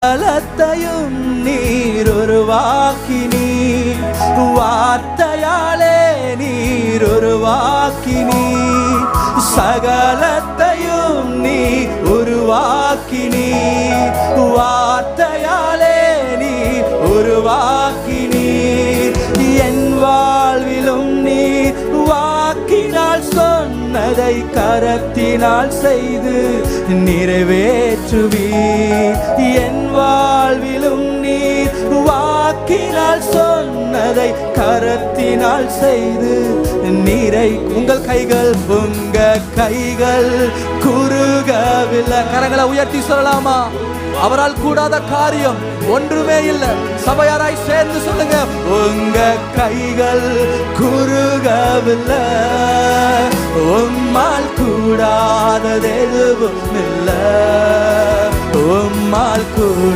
சகலத்தையும் நீர் உருவாக்கினீர், வார்த்தையாலே நீர் உருவாக்கினீர். சகலத்தையும் நீர் உருவாக்கினீர், வார்த்தையாலே நீர் உருவாக்கினீர். என் வாழ்விலும் நீர் வாக்கினால் சொன்னதை கரத்தினால் செய்து நிறைவேற்றுவீர். என் வாழ்விலும் நீர் வாக்கினால் சொன்னதை கரத்தினால் செய்து உங்கள் கைகள் குறுகவில்லை. கரங்களை உயர்த்தி சொல்லலாமா? அவரால் கூடாத காரியம் ஒன்றுமே இல்லை. சபையாராய் சேர்ந்து சொல்லுங்க, உங்க கைகள் குறுகவில்லை, உம்மால் கூடாதது எதுவும் இல்லை, உம்மால் கூட